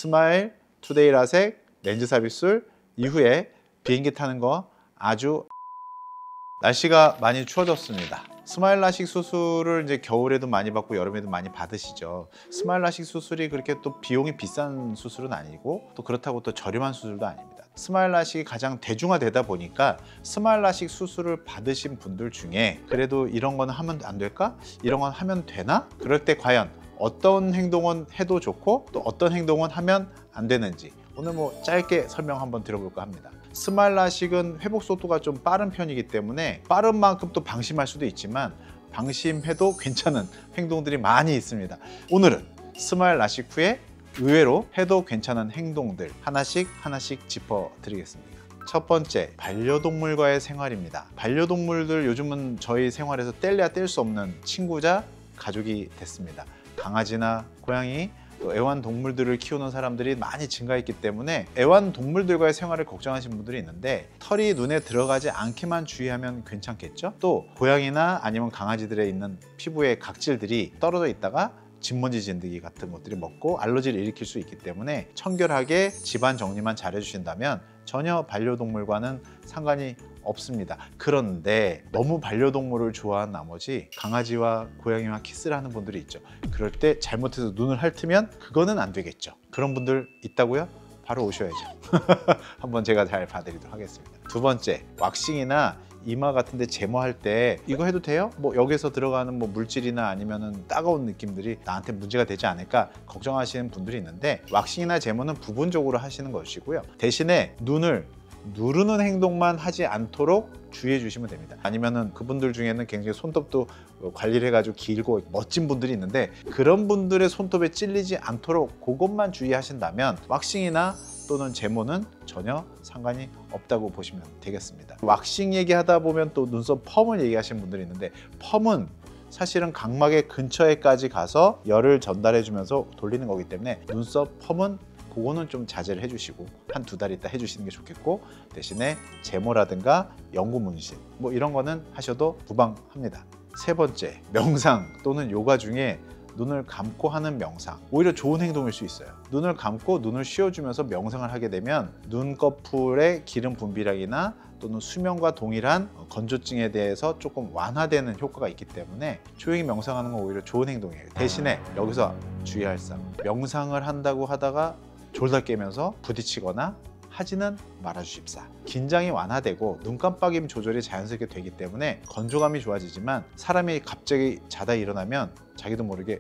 스마일, 투데이 라섹, 렌즈 삽입술 이후에 비행기 타는 거 아주. 날씨가 많이 추워졌습니다. 스마일 라식 수술을 이제 겨울에도 많이 받고 여름에도 많이 받으시죠. 스마일 라식 수술이 그렇게 또 비용이 비싼 수술은 아니고 또 그렇다고 또 저렴한 수술도 아닙니다. 스마일 라식이 가장 대중화되다 보니까 스마일 라식 수술을 받으신 분들 중에 그래도 이런 건 하면 안 될까? 이런 건 하면 되나? 그럴 때 과연 어떤 행동은 해도 좋고 또 어떤 행동은 하면 안 되는지 오늘 짧게 설명 한번 드려볼까 합니다. 스마일 라식은 회복 속도가 좀 빠른 편이기 때문에 빠른 만큼 또 방심할 수도 있지만 방심해도 괜찮은 행동들이 많이 있습니다. 오늘은 스마일 라식 후에 의외로 해도 괜찮은 행동들 하나씩 짚어드리겠습니다. 첫 번째, 반려동물과의 생활입니다. 반려동물들 요즘은 저희 생활에서 뗄래야 뗄 수 없는 친구자 가족이 됐습니다. 강아지나 고양이, 또 애완동물들을 키우는 사람들이 많이 증가했기 때문에 애완동물들과의 생활을 걱정하시는 분들이 있는데 털이 눈에 들어가지 않게만 주의하면 괜찮겠죠? 또 고양이나 아니면 강아지들에 있는 피부에 각질들이 떨어져 있다가 진먼지 진드기 같은 것들이 먹고 알러지를 일으킬 수 있기 때문에 청결하게 집안 정리만 잘 해주신다면 전혀 반려동물과는 상관이 없습니다. 그런데 너무 반려동물을 좋아한 나머지 강아지와 고양이와 키스를 하는 분들이 있죠. 그럴 때 잘못해서 눈을 핥으면 그거는 안 되겠죠. 그런 분들 있다고요? 바로 오셔야죠. 한번 제가 잘 봐드리도록 하겠습니다. 두 번째, 왁싱이나 이마 같은데 제모할 때 이거 해도 돼요? 여기서 들어가는 물질이나 아니면은 따가운 느낌들이 나한테 문제가 되지 않을까 걱정하시는 분들이 있는데 왁싱이나 제모는 부분적으로 하시는 것이고요. 대신에 눈을 누르는 행동만 하지 않도록 주의해 주시면 됩니다. 아니면은 그분들 중에는 굉장히 손톱도 관리를 해가지고 길고 멋진 분들이 있는데 그런 분들의 손톱에 찔리지 않도록 그것만 주의하신다면 왁싱이나 또는 제모는 전혀 상관이 없다고 보시면 되겠습니다. 왁싱 얘기하다 보면 또 눈썹 펌을 얘기하시는 분들이 있는데 펌은 사실은 각막의 근처에까지 가서 열을 전달해 주면서 돌리는 거기 때문에 눈썹 펌은 그거는 좀 자제를 해주시고 한 두 달 있다 해주시는 게 좋겠고 대신에 제모라든가 영구 문신 이런 거는 하셔도 무방합니다. 세 번째, 명상 또는 요가 중에 눈을 감고 하는 명상 오히려 좋은 행동일 수 있어요. 눈을 감고 눈을 쉬어주면서 명상을 하게 되면 눈꺼풀의 기름 분비량이나 또는 수면과 동일한 건조증에 대해서 조금 완화되는 효과가 있기 때문에 조용히 명상하는 건 오히려 좋은 행동이에요. 대신에 여기서 주의할 사항, 명상을 한다고 하다가 졸다 깨면서 부딪히거나 하지는 말아주십사. 긴장이 완화되고 눈 깜빡임 조절이 자연스럽게 되기 때문에 건조감이 좋아지지만 사람이 갑자기 자다 일어나면 자기도 모르게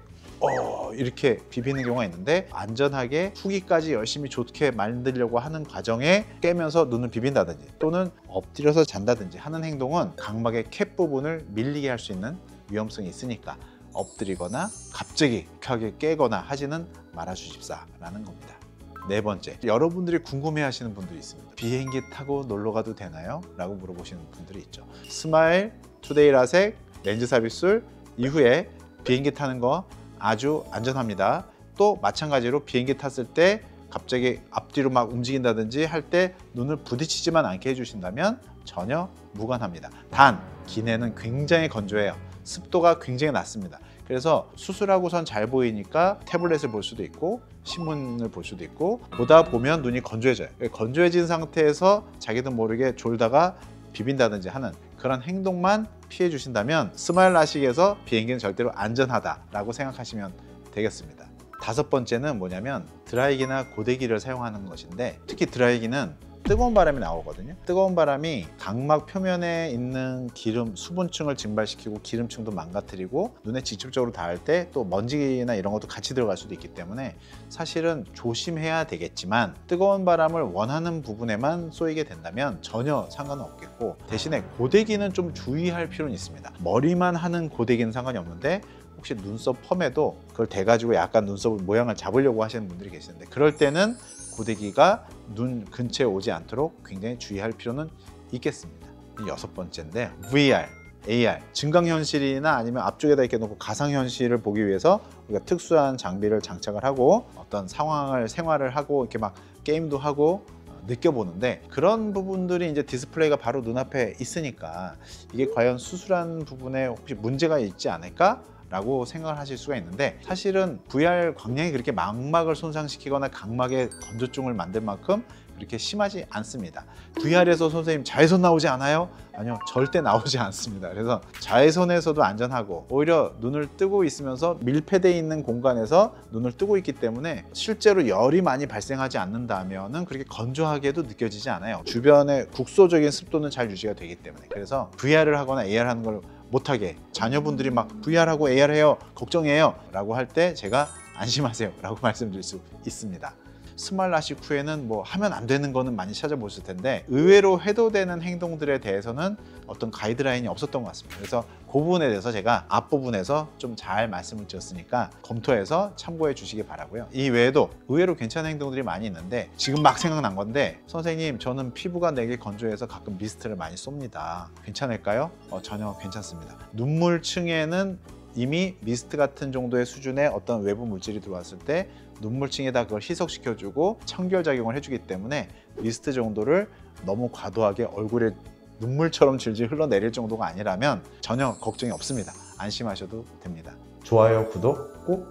이렇게 비비는 경우가 있는데 안전하게 후기까지 열심히 좋게 만들려고 하는 과정에 깨면서 눈을 비빈다든지 또는 엎드려서 잔다든지 하는 행동은 각막의 캡 부분을 밀리게 할 수 있는 위험성이 있으니까 엎드리거나 갑자기 격하게 깨거나 하지는 말아주십사라는 겁니다. 네 번째, 여러분들이 궁금해 하시는 분들이 있습니다. 비행기 타고 놀러 가도 되나요? 라고 물어보시는 분들이 있죠. 스마일, 투데이 라섹, 렌즈 삽입술 이후에 비행기 타는 거 아주 안전합니다. 또 마찬가지로 비행기 탔을 때 갑자기 앞뒤로 막 움직인다든지 할 때 눈을 부딪히지만 않게 해주신다면 전혀 무관합니다. 단, 기내는 굉장히 건조해요. 습도가 굉장히 낮습니다. 그래서 수술하고선 잘 보이니까 태블릿을 볼 수도 있고 신문을 볼 수도 있고 보다 보면 눈이 건조해져요. 건조해진 상태에서 자기도 모르게 졸다가 비빈다든지 하는 그런 행동만 피해 주신다면 스마일 라식에서 비행기는 절대로 안전하다라고 생각하시면 되겠습니다. 다섯 번째는 뭐냐면 드라이기나 고데기를 사용하는 것인데 특히 드라이기는 뜨거운 바람이 나오거든요. 뜨거운 바람이 각막 표면에 있는 기름, 수분층을 증발시키고 기름층도 망가뜨리고 눈에 직접적으로 닿을 때 또 먼지나 이런 것도 같이 들어갈 수도 있기 때문에 사실은 조심해야 되겠지만 뜨거운 바람을 원하는 부분에만 쏘이게 된다면 전혀 상관은 없겠고 대신에 고데기는 좀 주의할 필요는 있습니다. 머리만 하는 고데기는 상관이 없는데 혹시 눈썹 펌에도 그걸 대가지고 약간 눈썹 모양을 잡으려고 하시는 분들이 계시는데 그럴 때는 고데기가 눈 근처에 오지 않도록 굉장히 주의할 필요는 있겠습니다. 여섯 번째인데 VR, AR, 증강현실이나 아니면 앞쪽에다 이렇게 놓고 가상현실을 보기 위해서 우리가 특수한 장비를 장착을 하고 어떤 상황을 생활을 하고 이렇게 막 게임도 하고 느껴보는데 그런 부분들이 이제 디스플레이가 바로 눈앞에 있으니까 이게 과연 수술한 부분에 혹시 문제가 있지 않을까? 라고 생각을 하실 수가 있는데, 사실은 VR 광량이 그렇게 망막을 손상시키거나 각막에 건조증을 만들 만큼 그렇게 심하지 않습니다. VR에서 선생님 자외선 나오지 않아요? 아니요, 절대 나오지 않습니다. 그래서 자외선에서도 안전하고, 오히려 눈을 뜨고 있으면서 밀폐되어 있는 공간에서 눈을 뜨고 있기 때문에 실제로 열이 많이 발생하지 않는다면은 그렇게 건조하게도 느껴지지 않아요. 주변의 국소적인 습도는 잘 유지가 되기 때문에. 그래서 VR을 하거나 AR 하는 걸 못하게, 자녀분들이 막 VR하고 AR 해요, 걱정해요 라고 할 때 제가 안심하세요 라고 말씀드릴 수 있습니다. 스마일 라식 후에는 뭐 하면 안 되는 거는 많이 찾아보실 텐데, 의외로 해도 되는 행동들에 대해서는 어떤 가이드라인이 없었던 것 같습니다. 그래서 그 부분에 대해서 제가 앞부분에서 좀 잘 말씀을 드렸으니까 검토해서 참고해 주시기 바라고요. 이 외에도 의외로 괜찮은 행동들이 많이 있는데, 지금 막 생각난 건데, 선생님 저는 피부가 되게 건조해서 가끔 미스트를 많이 쏩니다. 괜찮을까요? 전혀 괜찮습니다. 눈물층에는 이미 미스트 같은 정도의 수준의 어떤 외부 물질이 들어왔을 때 눈물층에다 그걸 희석시켜주고 청결작용을 해주기 때문에 미스트 정도를 너무 과도하게 얼굴에 눈물처럼 질질 흘러내릴 정도가 아니라면 전혀 걱정이 없습니다. 안심하셔도 됩니다. 좋아요, 구독 꼭.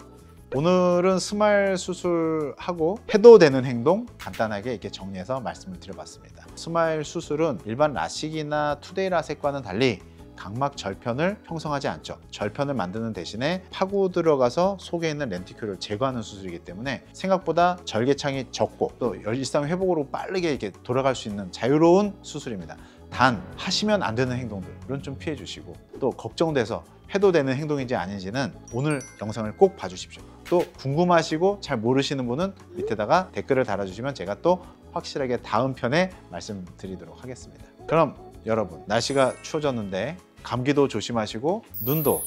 오늘은 스마일 수술하고 해도 되는 행동 간단하게 이렇게 정리해서 말씀을 드려봤습니다. 스마일 수술은 일반 라식이나 투데이 라섹과는 달리 각막 절편을 형성하지 않죠. 절편을 만드는 대신에 파고 들어가서 속에 있는 렌티큘을 제거하는 수술이기 때문에 생각보다 절개창이 적고 또 일상 회복으로 빠르게 이렇게 돌아갈 수 있는 자유로운 수술입니다. 단 하시면 안 되는 행동들은 좀 피해 주시고, 또 걱정돼서 해도 되는 행동인지 아닌지는 오늘 영상을 꼭 봐주십시오. 또 궁금하시고 잘 모르시는 분은 밑에다가 댓글을 달아주시면 제가 또 확실하게 다음 편에 말씀드리도록 하겠습니다. 그럼 여러분, 날씨가 추워졌는데 감기도 조심하시고 눈도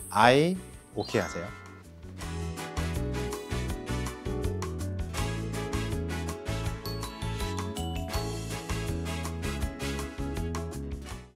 아이 오케이 하세요.